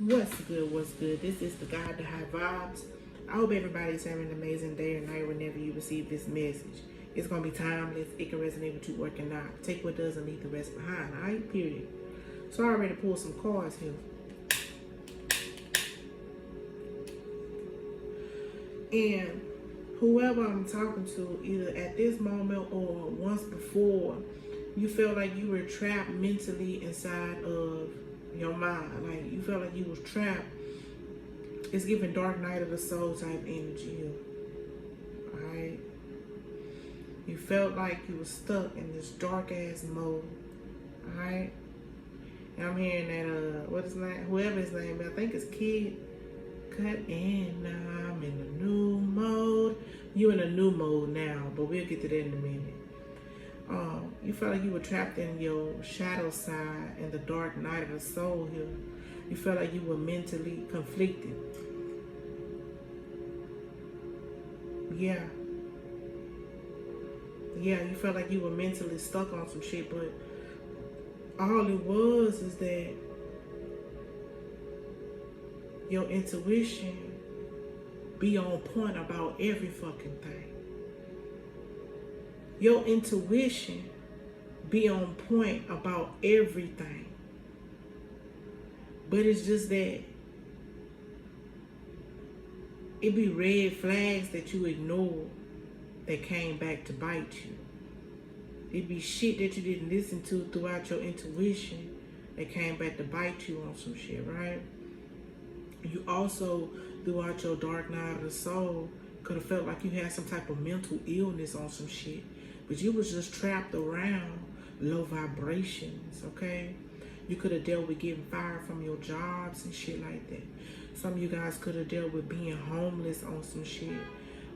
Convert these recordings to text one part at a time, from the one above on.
What's good? What's good? This is the God the High Vibes. I hope everybody's having an amazing day or night whenever you receive this message. It's going to be timeless. It can resonate with you working out. Take what does and leave the rest behind. Alright? Period. So I already pulled some cards here. And whoever I'm talking to, either at this moment or once before, you felt like you were trapped mentally inside of your mind. Like you felt like you was trapped. It's giving dark night of the soul type energy. Alright? You felt like you was stuck in this dark ass mode. Alright? And I'm hearing that what is name? Whoever his name is, I think it's Kid Cut in. Now I'm in a new mode. You in a new mode now, but we'll get to that in a minute. You felt like you were trapped in your shadow side in the dark night of the soul here. You felt like you were mentally conflicted. Yeah, you felt like you were mentally stuck on some shit, but all it was is that your intuition be on point about every fucking thing. Your intuition be on point about everything. But it's just that it be red flags that you ignore that came back to bite you. It be shit that you didn't listen to throughout your intuition that came back to bite you on some shit, right? You also, throughout your dark night of the soul, could have felt like you had some type of mental illness on some shit. But you was just trapped around low vibrations, okay? You could have dealt with getting fired from your jobs and shit like that. Some of you guys could have dealt with being homeless on some shit.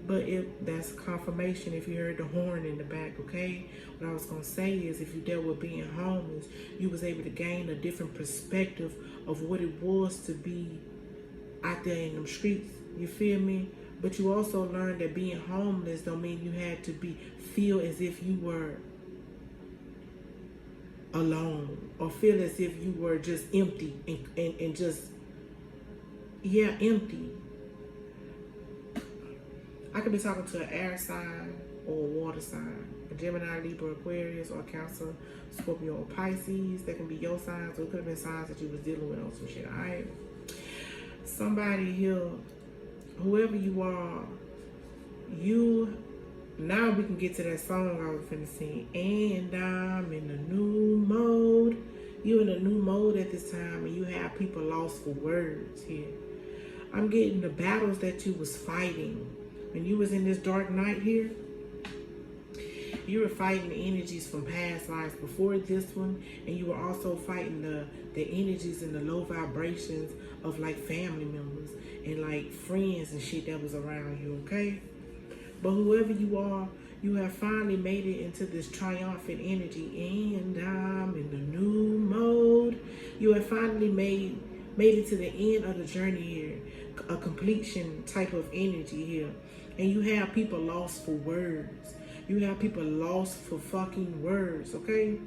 But that's confirmation if you heard the horn in the back, okay? What I was going to say is if you dealt with being homeless, you was able to gain a different perspective of what it was to be out there in them streets. You feel me? But you also learned that being homeless don't mean you had to feel as if you were alone or feel as if you were just empty and just, empty. I could be talking to an air sign or a water sign, a Gemini, Libra, Aquarius, or Cancer, Scorpio, or Pisces. That can be your signs, or it could have been signs that you was dealing with on some shit, all right? Somebody here, whoever you are, now we can get to that song I was finna sing. And I'm in a new mode. You in a new mode at this time, and you have people lost for words here. I'm getting the battles that you was fighting when you was in this dark night here. You were fighting the energies from past lives before this one, and you were also fighting the energies and the low vibrations of like family members and like friends and shit that was around you, okay? But whoever you are, you have finally made it into this triumphant energy, and I'm in the new mode. You have finally made it to the end of the journey here, a completion type of energy here. And you have people lost for words. You have people lost for fucking words, okay?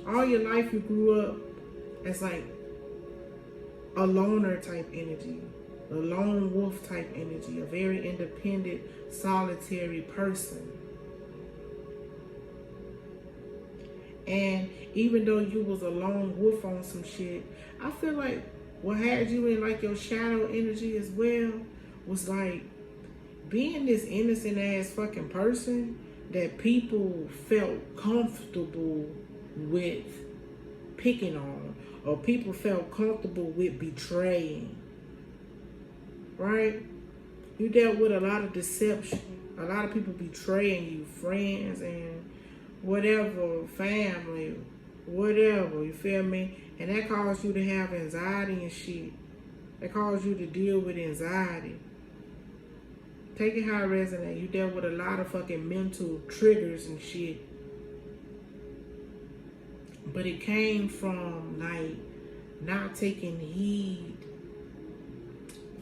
All your life you grew up as like a loner type energy, a lone wolf type energy, a very independent, solitary person. And even though you was a lone wolf on some shit, I feel like what had you in like your shadow energy as well was like being this innocent ass fucking person that people felt comfortable with picking on, or people felt comfortable with betraying, right? You dealt with a lot of deception, a lot of people betraying you, friends and whatever, family, whatever, you feel me? And that caused you to have anxiety and shit. That caused you to deal with anxiety. Take it how it resonates. You dealt with a lot of fucking mental triggers and shit. But it came from like not taking heed.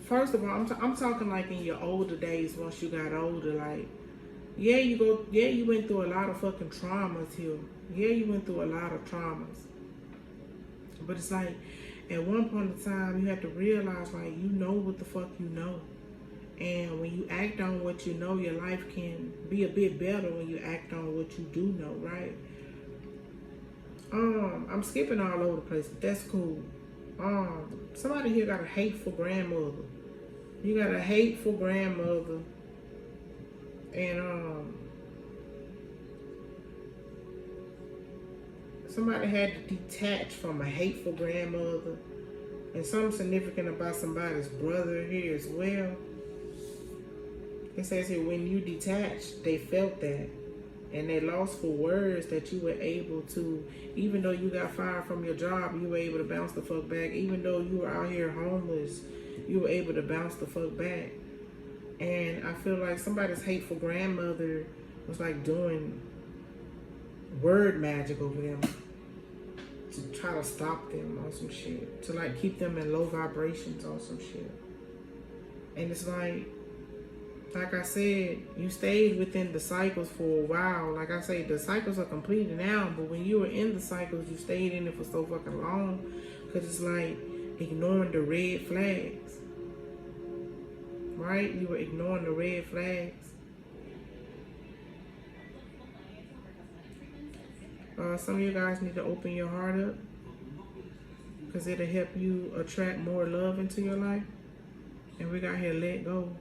First of all, I'm talking like in your older days, once you got older, like Yeah, you went through a lot of fucking traumas here. Yeah, you went through a lot of traumas. But it's like, at one point in time, you have to realize, like, you know what the fuck you know. And when you act on what you know, your life can be a bit better when you act on what you do know, right? I'm skipping all over the place, but that's cool. Somebody here got a hateful grandmother. You got a hateful grandmother. And somebody had to detach from a hateful grandmother. And something significant about somebody's brother here as well. It says here, when you detached, they felt that. And they lost for words that you were able to, even though you got fired from your job, you were able to bounce the fuck back. Even though you were out here homeless, you were able to bounce the fuck back. And I feel like somebody's hateful grandmother was like doing word magic over them to try to stop them on some shit, to like keep them in low vibrations on some shit. And it's like I said, you stayed within the cycles for a while. Like I say, the cycles are completed now, but when you were in the cycles, you stayed in it for so fucking long, because it's like ignoring the red flags, right? You were ignoring the red flags. Some of you guys need to open your heart up, because it'll help you attract more love into your life. And we got here, let go.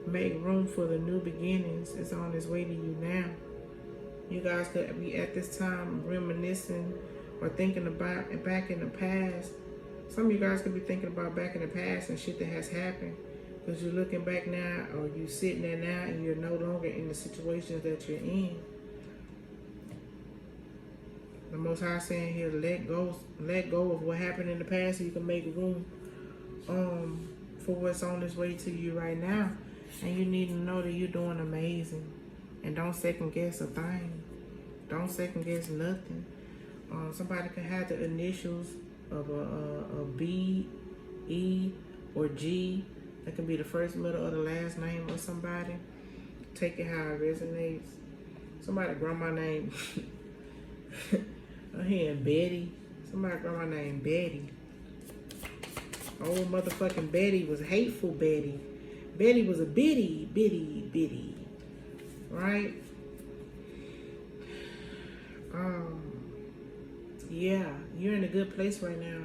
Make room for the new beginnings. It's on its way to you now. You guys could be at this time reminiscing or thinking about it back in the past. Some of you guys could be thinking about back in the past and shit that has happened, because you're looking back now, or you're sitting there now and you're no longer in the situations that you're in. The Most High saying here, let go of what happened in the past so you can make room for what's on its way to you right now. And you need to know that you're doing amazing. And don't second guess a thing. Don't second guess nothing. Somebody could have the initials of a B, E, or G. That can be the first, middle, or the last name of somebody. Take it how it resonates. Somebody grandma name. I'm hearing Betty. Somebody grandma name Betty. Old motherfucking Betty was hateful Betty. Betty was a bitty. Right? Yeah, you're in a good place right now.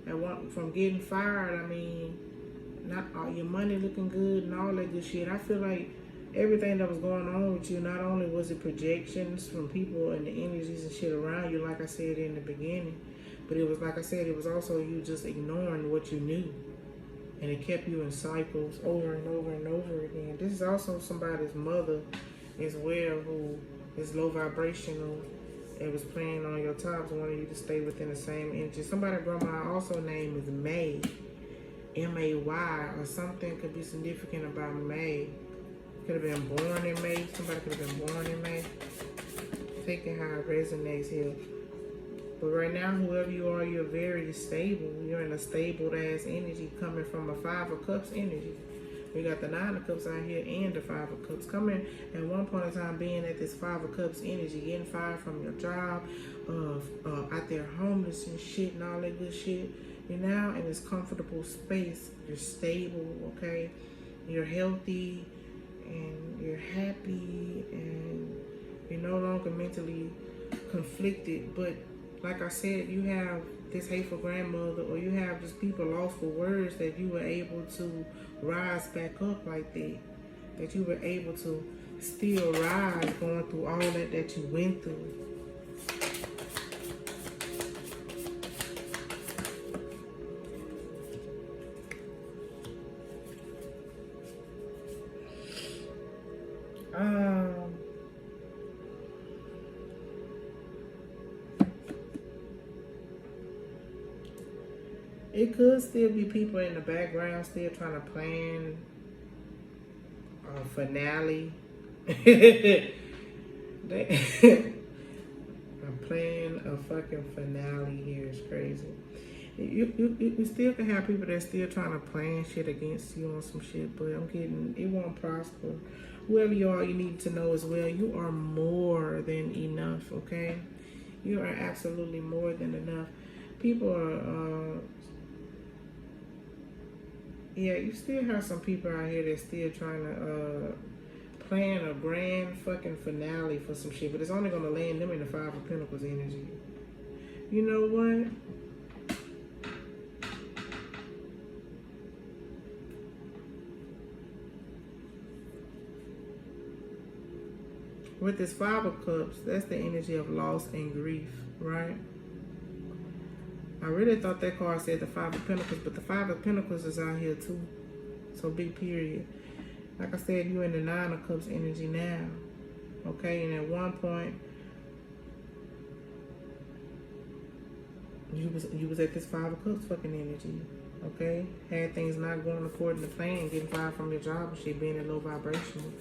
And from getting fired, I mean, not all your money looking good and all that good shit. I feel like everything that was going on with you, not only was it projections from people and the energies and shit around you, like I said in the beginning, but it was, like I said, it was also you just ignoring what you knew. And it kept you in cycles over and over and over again. This is also somebody's mother as well, who is low vibrational. It was playing on your tops, wanting you to stay within the same energy. Somebody's grandma also name is May, M-A-Y, or something could be significant about May. Could have been born in May. Somebody could have been born in May. Taking how it resonates here. But right now, whoever you are, you're very stable. You're in a stable ass energy coming from a 5 of Cups energy. We got the 9 of Cups out here and the 5 of Cups. Coming at one point in time being at this 5 of Cups energy, getting fired from your job, out there homeless and shit and all that good shit. You're now in this comfortable space. You're stable, okay? You're healthy and you're happy and you're no longer mentally conflicted. But like I said, you have this hateful grandmother, or you have just people lost for words, that you were able to rise back up like that. That you were able to still rise going through all that you went through. It could still be people in the background still trying to plan a finale. I'm playing a fucking finale here. It's crazy. You still can have people that still trying to plan shit against you on some shit, but I'm kidding. It won't prosper. Whoever you are, you need to know as well, you are more than enough, okay? You are absolutely more than enough. People are, yeah, you still have some people out here that's still trying to plan a grand fucking finale for some shit, but it's only going to land them in the Five of Pentacles energy. You know what? With this Five of Cups, that's the energy of loss and grief, right? I really thought that card said the Five of Pentacles, but the Five of Pentacles is out here too. So big period. Like I said, you're in the Nine of Cups energy now. Okay, and at one point, you was at this Five of Cups fucking energy. Okay? Had things not going according to plan, getting fired from your job and shit, being a low vibrational.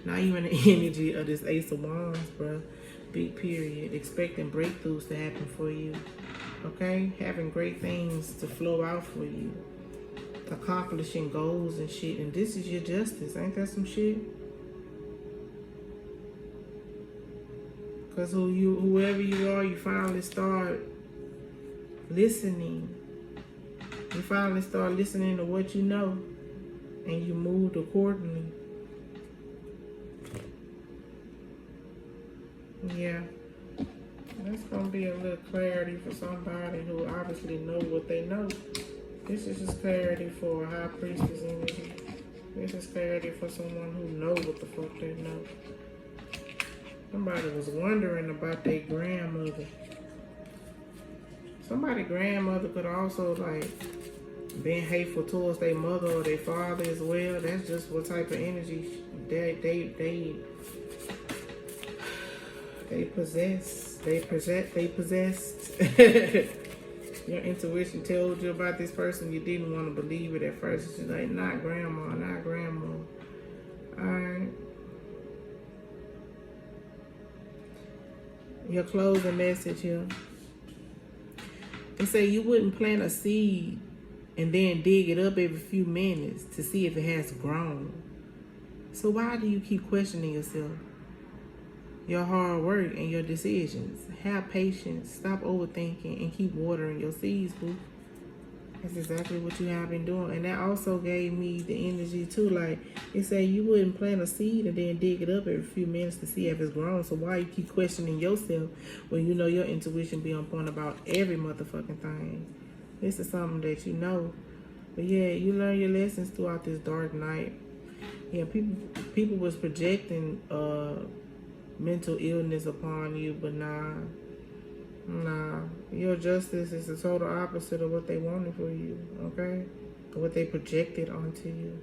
Now you in the energy of this Ace of Wands, bro. Big period. Expecting breakthroughs to happen for you. Okay? Having great things to flow out for you. Accomplishing goals and shit. And this is your justice. Ain't that some shit? Because whoever you are, you finally start listening. You finally start listening to what you know. And you moved accordingly. Yeah. That's going to be a little clarity for somebody who obviously know what they know. This is just clarity for a High Priestess energy. This is clarity for someone who knows what the fuck they know. Somebody was wondering about their grandmother. Somebody's grandmother could also like been hateful towards their mother or their father as well. That's just what type of energy they possess. They possessed. Your intuition told you about this person. You didn't want to believe it at first. It's just like, not grandma, not grandma. Alright. Your closing message here. They say you wouldn't plant a seed and then dig it up every few minutes to see if it has grown. So why do you keep questioning yourself? Your hard work and your decisions. Have patience. Stop overthinking and keep watering your seeds, boo. That's exactly what you have been doing. And that also gave me the energy too. Like, it said you wouldn't plant a seed and then dig it up every few minutes to see if it's grown. So why you keep questioning yourself when you know your intuition be on point about every motherfucking thing? This is something that you know. But yeah, you learn your lessons throughout this dark night. Yeah, people was projecting mental illness upon you, but nah, your justice is the total opposite of what they wanted for you, okay? What they projected onto you.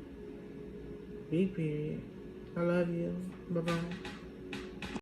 Big period. I love you. Bye-bye.